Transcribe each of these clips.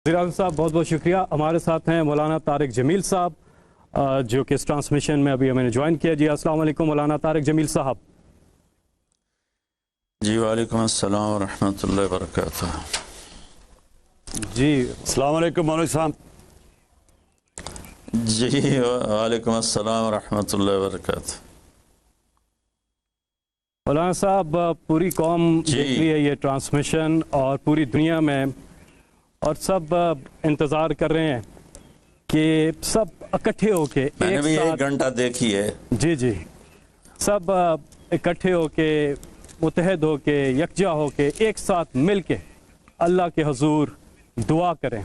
فیضان صاحب بہت بہت شکریہ. ہمارے ساتھ ہیں مولانا طارق جمیل صاحب جو کہ اس ٹرانسمیشن میں ابھی ہمیں نے جوائن کیا. جی السلام علیکم مولانا طارق جمیل صاحب. جی وعلیکم السلام ورحمۃ اللہ وبرکاتہ. جی السلام علیکم مولوی صاحب. جی وعلیکم السلام ورحمۃ اللہ وبرکاتہ. مولانا صاحب پوری قوم دیکھ رہی ہے یہ ٹرانسمیشن اور پوری دنیا میں، اور سب انتظار کر رہے ہیں کہ سب اکٹھے ہو کے میں نے بھی 1 گھنٹہ دیکھی ہے. جی جی سب اکٹھے ہو کے، متحد ہو کے، یکجا ہو کے، ایک ساتھ مل کے اللہ کے حضور دعا کریں.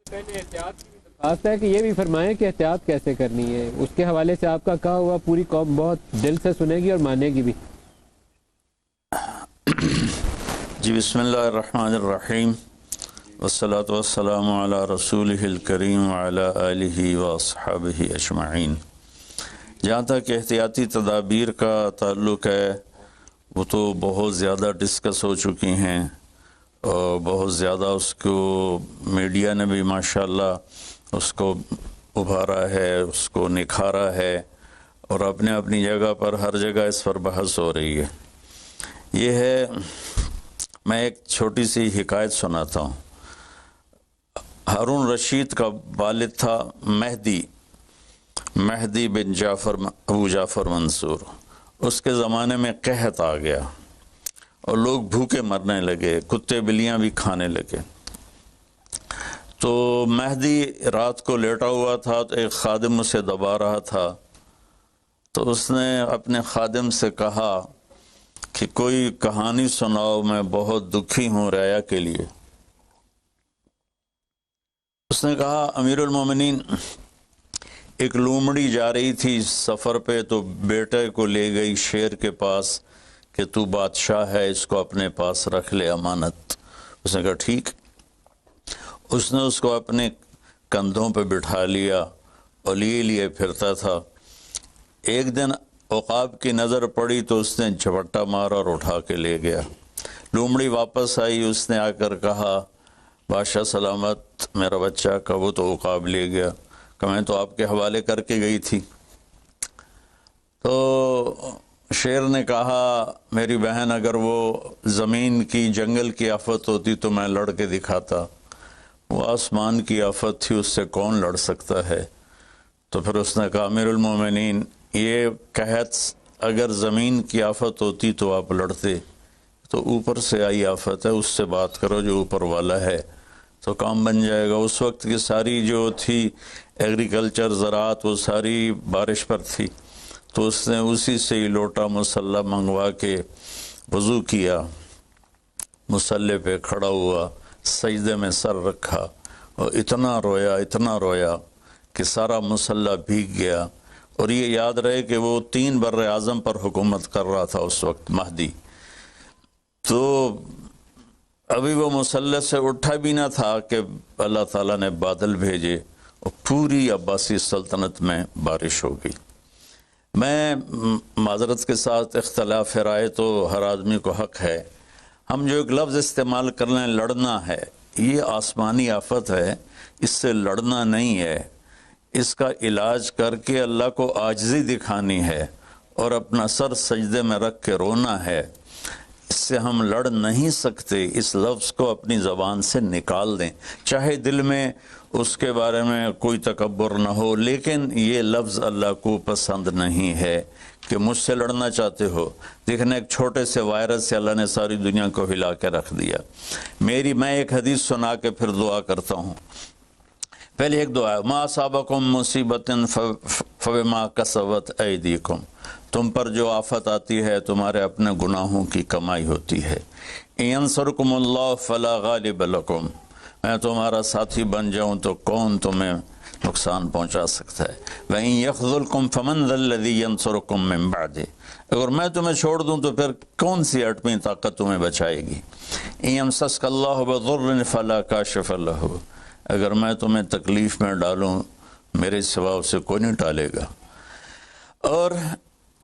پہلے احتیاط کی درخواست ہے کہ یہ بھی فرمائیں کہ احتیاط کیسے کرنی ہے. اس کے حوالے سے آپ کا کہا ہوا پوری قوم بہت دل سے سنے گی اور مانے گی بھی. جی بسم اللہ الرحمن الرحیم والصلاة والسلام علی رسولہ الکریم وعلی آلہ واصحابہ اجمعین. جہاں تک احتیاطی تدابیر کا تعلق ہے وہ تو بہت زیادہ ڈسکس ہو چکی ہیں اور بہت زیادہ اس کو میڈیا نے بھی ماشاءاللہ اس کو ابھارا ہے، اس کو نکھارا ہے، اور اپنے اپنی جگہ پر ہر جگہ اس پر بحث ہو رہی ہے. یہ ہے، میں ایک چھوٹی سی حکایت سناتا ہوں. ہارون رشید کا والد تھا مہدی بن ابو جعفر منصور. اس کے زمانے میں قحط آ گیا اور لوگ بھوکے مرنے لگے، کتے بلیاں بھی کھانے لگے. تو مہدی رات کو لیٹا ہوا تھا تو ایک خادم اسے دبا رہا تھا. تو اس نے اپنے خادم سے کہا کہ کوئی کہانی سناؤ، میں بہت دکھی ہوں رعایا کے لیے. اس نے کہا امیر المومنین، ایک لومڑی جا رہی تھی سفر پہ تو بیٹے کو لے گئی شیر کے پاس کہ تو بادشاہ ہے، اس کو اپنے پاس رکھ لے امانت. اس نے کہا ٹھیک. اس نے اس کو اپنے کندھوں پہ بٹھا لیا اور لیے پھرتا تھا. ایک دن عقاب کی نظر پڑی تو اس نے جھپٹا مارا اور اٹھا کے لے گیا. لومڑی واپس آئی، اس نے آ کر کہا بادشاہ سلامت، میرا بچہ کا وہ تو عقاب لے گیا. کہ میں تو آپ کے حوالے کر کے گئی تھی. تو شیر نے کہا میری بہن، اگر وہ زمین کی جنگل کی آفت ہوتی تو میں لڑ کے دکھاتا، وہ آسمان کی آفت تھی، اس سے کون لڑ سکتا ہے. تو پھر اس نے کہا امیر المومنین، یہ قحط اگر زمین کی آفت ہوتی تو آپ لڑتے، تو اوپر سے آئی آفت ہے، اس سے بات کرو جو اوپر والا ہے تو کام بن جائے گا. اس وقت کی ساری جو تھی ایگریکلچر، زراعت، وہ ساری بارش پر تھی. تو اس نے اسی سے ہی لوٹا مسلح منگوا کے وضو کیا، مسلح پہ کھڑا ہوا، سجدے میں سر رکھا اور اتنا رویا کہ سارا مسلح بھیگ گیا. اور یہ یاد رہے کہ وہ 3 بر اعظم پر حکومت کر رہا تھا اس وقت مہدی. تو ابھی وہ مسلح سے اٹھا بھی نہ تھا کہ اللہ تعالیٰ نے بادل بھیجے اور پوری عباسی سلطنت میں بارش ہو گئی. میں معذرت کے ساتھ اختلاف رائے تو ہر آدمی کو حق ہے. ہم جو ایک لفظ استعمال کر لیں لڑنا ہے، یہ آسمانی آفت ہے، اس سے لڑنا نہیں ہے. اس کا علاج کر کے اللہ کو عاجزی دکھانی ہے اور اپنا سر سجدے میں رکھ کے رونا ہے. اس سے ہم لڑ نہیں سکتے. اس لفظ کو اپنی زبان سے نکال دیں، چاہے دل میں اس کے بارے میں کوئی تکبر نہ ہو، لیکن یہ لفظ اللہ کو پسند نہیں ہے. کہ مجھ سے لڑنا چاہتے ہو، دیکھنا ایک چھوٹے سے وائرس سے اللہ نے ساری دنیا کو ہلا کے رکھ دیا. میں ایک حدیث سنا کے پھر دعا کرتا ہوں. پہلے ایک دعا ہے، ما اصابکم مصیبت فبما کسبت ایدیکم، تم پر جو آفت آتی ہے تمہارے اپنے گناہوں کی کمائی ہوتی ہے. ینصرکم اللہ فلا غالب لکم، میں تمہارا ساتھی بن جاؤں تو کون تمہیں نقصان پہنچا سکتا ہے. وَإِن يَخْذُلْكُمْ فَمَنْ ذَا الَّذِي يَنْصُرُكُمْ مِنْ بَعْدِهِ، اگر میں تمہیں چھوڑ دوں تو پھر کون سی اٹھویں طاقت تمہیں بچائے گی. إِن يَمْسَسْكَ اللَّهُ بِضُرٍّ فَلَا كَاشِفَ لَهُ، اگر میں تمہیں تکلیف میں ڈالوں میرے سوا اسے کوئی نہیں ٹالے گا. اور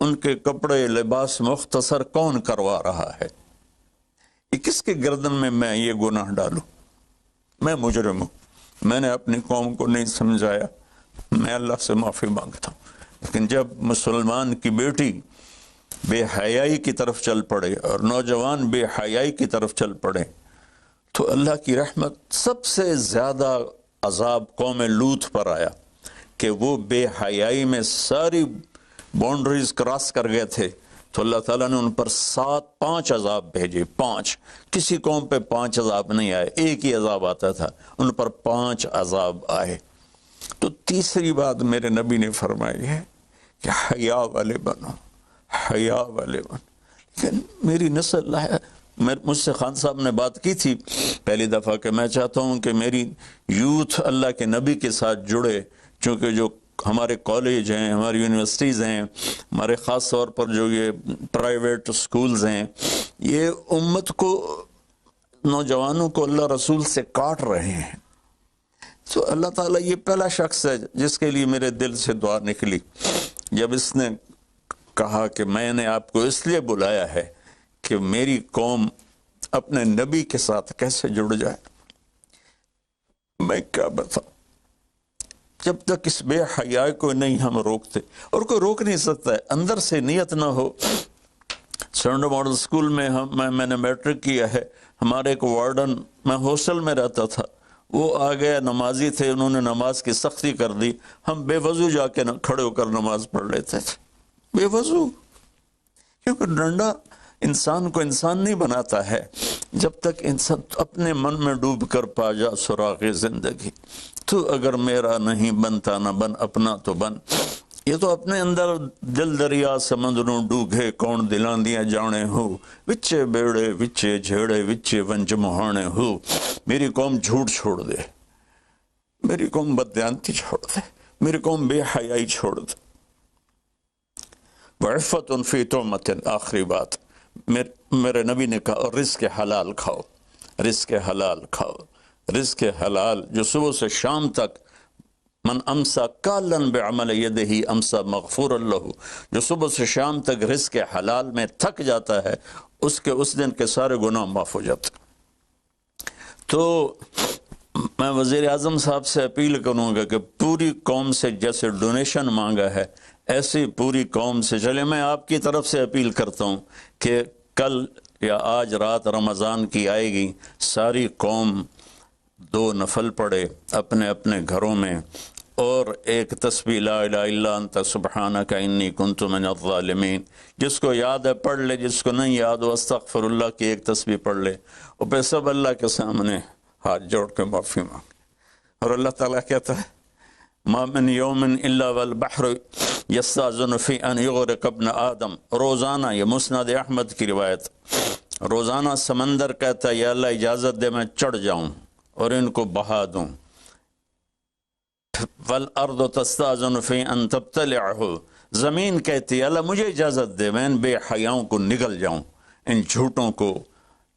ان کے کپڑے لباس مختصر کون کروا رہا ہے؟ یہ کس کے گردن میں یہ گناہ ڈالوں؟ میں مجرم ہوں، میں نے اپنی قوم کو نہیں سمجھایا، میں اللہ سے معافی مانگتا ہوں۔ لیکن جب مسلمان کی بیٹی بے حیائی کی طرف چل پڑے اور نوجوان بے حیائی کی طرف چل پڑے تو اللہ کی رحمت، سب سے زیادہ عذاب قوم لوط پر آیا کہ وہ بے حیائی میں ساری باؤنڈریز کراس کر گئے تھے، تو اللہ تعالیٰ نے ان پر 5 عذاب بھیجے۔ 5، کسی قوم پہ 5 عذاب نہیں آئے، ایک ہی عذاب آتا تھا، ان پر 5 عذاب آئے۔ تو تیسری بات میرے نبی نے فرمائی ہے کہ حیا والے بنو، حیا والے بنو۔ لیکن میری نسل ہے، مجھ سے خان صاحب نے بات کی تھی پہلی دفعہ کہ میں چاہتا ہوں کہ میری یوتھ اللہ کے نبی کے ساتھ جڑے، چونکہ جو ہمارے کالج ہیں، ہماری یونیورسٹیز ہیں، ہمارے خاص طور پر جو یہ پرائیویٹ سکولز ہیں، یہ امت کو، نوجوانوں کو اللہ رسول سے کاٹ رہے ہیں۔ تو اللہ تعالیٰ یہ پہلا شخص ہے جس کے لیے میرے دل سے دعا نکلی جب اس نے کہا کہ میں نے آپ کو اس لیے بلایا ہے کہ میری قوم اپنے نبی کے ساتھ کیسے جڑ جائے۔ میں کیا بتاؤں، جب تک اس بے حیائی کو نہیں ہم روکتے، اور کوئی روک نہیں سکتا ہے، اندر سے نیت نہ ہو۔ سرنڈو ماڈل اسکول میں میں نے میٹرک کیا ہے، ہمارے ایک وارڈن، میں ہاسٹل میں رہتا تھا، وہ آ گیا، نمازی تھے، انہوں نے نماز کی سختی کر دی، ہم بے وضو جا کے کھڑے ہو کر نماز پڑھ لیتے تھے، بے وضو، کیونکہ ڈنڈا انسان کو انسان نہیں بناتا ہے جب تک انسان اپنے من میں ڈوب کر پا جا سراغ زندگی۔ تو اگر میرا نہیں بنتا نہ بن، اپنا تو بن۔ یہ تو اپنے اندر دل دریا سمندروں ڈوگے، کون دلاں دیاں جانے ہو، وچے بیڑے وچے جھیڑے وچے ونج مہانے ہو۔ میری قوم جھوٹ چھوڑ دے، میری قوم بددیانتی چھوڑ دے، میری قوم بے حیائی چھوڑ دے۔ وعفت فی تہمت، آخری بات میرے نبی نے کہا، اور رزق حلال کھاؤ، رزق حلال کھاؤ، رزق حلال جو صبح سے شام تک، من امسا کالن بعمل یدہ امسا مغفور لہ، جو صبح سے شام تک رزق حلال میں تھک جاتا ہے، اس دن کے سارے گناہ معاف ہو جاتے۔ تو میں وزیر اعظم صاحب سے اپیل کروں گا کہ پوری قوم سے جیسے ڈونیشن مانگا ہے، ایسی پوری قوم سے چلے۔ میں آپ کی طرف سے اپیل کرتا ہوں کہ کل یا آج رات رمضان کی آئے گی، ساری قوم 2 نفل پڑھے اپنے اپنے گھروں میں، اور ایک تسبیح لا الہ الا انت سبحانک انی کنت من الظالمین، جس کو یاد ہے پڑھ لے، جس کو نہیں یاد ہو استغفر اللہ کی ایک تسبیح پڑھ لے، اور پھر سب اللہ کے سامنے ہاتھ جوڑ کے معافی مانگ۔ اور اللہ تعالیٰ کہتا ہے ما من یوم الا والبحر یستاذن فی ان یغرق ابن آدم، روزانہ، یہ مسند احمد کی روایت، روزانہ سمندر کہتا ہے یا اللہ اجازت دے میں چڑھ جاؤں اور ان کو بہا دوں۔ والارض تستاذن فی ان تبتلعہ، زمین کہتی ہے اللہ مجھے اجازت دے میں ان بے حیاؤں کو نگل جاؤں، ان جھوٹوں کو،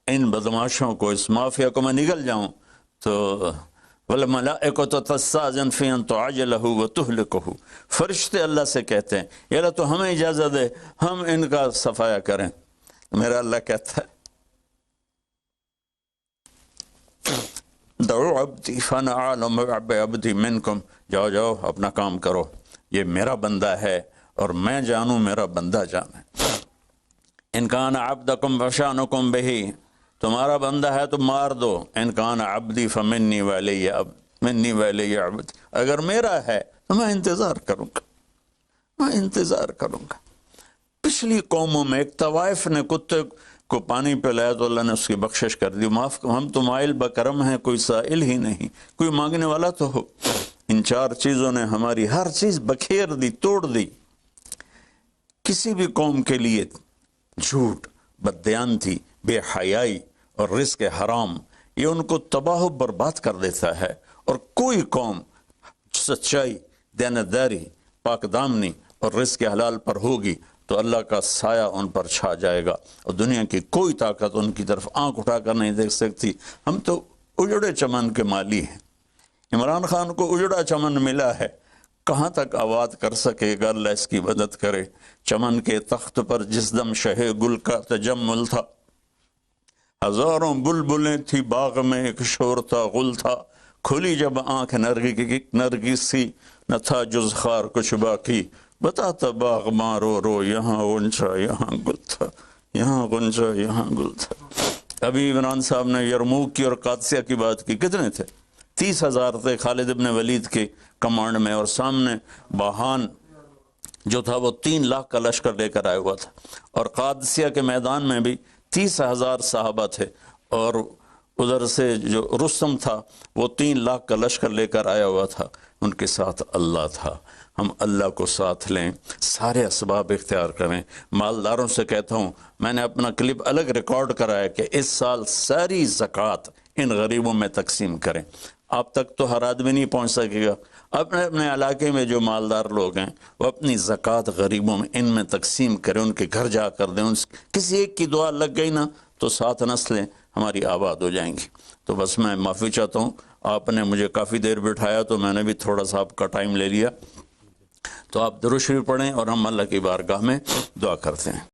ان بدماشوں کو، اس مافیا کو میں نگل جاؤں۔ تو والملائکۃ تستاذن فی ان تعجلہ وتہلکہ، فرشتے اللہ سے کہتے ہیں یا اللہ تو ہمیں اجازت دے ہم ان کا صفایا کریں۔ میرا اللہ کہتا ہے دعو عبدی فانا اعلم بعبدی منکم، جاؤ جاؤ اپنا کام کرو، یہ میرا بندہ ہے اور میں جانوں میرا بندہ جانے۔ ان کان عبدکم فشانکم بہی، تمہارا بندہ ہے تو مار دو، ان کان عبدی فمنی ولی منی ولی عبد، اگر میرا ہے تو میں انتظار کروں گا، میں انتظار کروں گا۔ پچھلی قوموں میں ایک طوائف نے کتے کو پانی پلایا تو اللہ نے اس کی بخشش کر دی، معاف، ہم تو مائل بکرم ہیں، کوئی سائل ہی نہیں، کوئی مانگنے والا تو ہو۔ ان 4 چیزوں نے ہماری ہر چیز بکھیر دی، توڑ دی۔ کسی بھی قوم کے لیے جھوٹ، بددیانتی، بے حیائی اور رزق حرام، یہ ان کو تباہ و برباد کر دیتا ہے۔ اور کوئی قوم سچائی، دیانتداری، پاک دامنی اور رزق حلال پر ہوگی تو اللہ کا سایہ ان پر چھا جائے گا، اور دنیا کی کوئی طاقت ان کی طرف آنکھ اٹھا کر نہیں دیکھ سکتی۔ ہم تو اجڑے چمن کے مالی ہیں، عمران خان کو اجڑا چمن ملا ہے، کہاں تک آباد کر سکے گا، اللہ اس کی مدد کرے۔ چمن کے تخت پر جس دم شہ گل کا تجمل تھا، ہزاروں بلبلیں تھی باغ میں، ایک شور تھا غل تھا، کھلی جب آنکھ نرگس سی، نہ تھا جز خار کچھ باقی، بتاتا باغ مارو رو، یہاں غنچہ یہاں گل تھا، یہاں غنچہ یہاں گل تھا۔ ابھی عمران صاحب نے یرموک کی اور قادسیہ کی بات کی، کتنے تھے؟ 30,000 تھے خالد ابن ولید کے کمانڈ میں، اور سامنے باہان جو تھا وہ 3 لاکھ کا لشکر لے کر آیا ہوا تھا، اور قادسیہ کے میدان میں بھی 30,000 صحابہ تھے، اور ادھر سے جو رستم تھا وہ 3 لاکھ کا لشکر لے کر آیا ہوا تھا، ان کے ساتھ اللہ تھا۔ ہم اللہ کو ساتھ لیں، سارے اسباب اختیار کریں۔ مالداروں سے کہتا ہوں، میں نے اپنا کلپ الگ ریکارڈ کرایا کہ اس سال ساری زکوٰۃ ان غریبوں میں تقسیم کریں۔ آپ تک تو ہر آدمی نہیں پہنچ سکے گا، اپنے اپنے علاقے میں جو مالدار لوگ ہیں وہ اپنی زکوٰۃ غریبوں میں ان میں تقسیم کریں، ان کے گھر جا کر دیں۔ کسی ایک کی دعا لگ گئی نا تو 7 نسلیں ہماری آباد ہو جائیں گی۔ تو بس میں معافی چاہتا ہوں، آپ نے مجھے کافی دیر بٹھایا تو میں نے بھی تھوڑا سا آپ کا ٹائم لے لیا، تو آپ درود شریف پڑھیں اور ہم اللہ کی بارگاہ میں دعا کرتے ہیں۔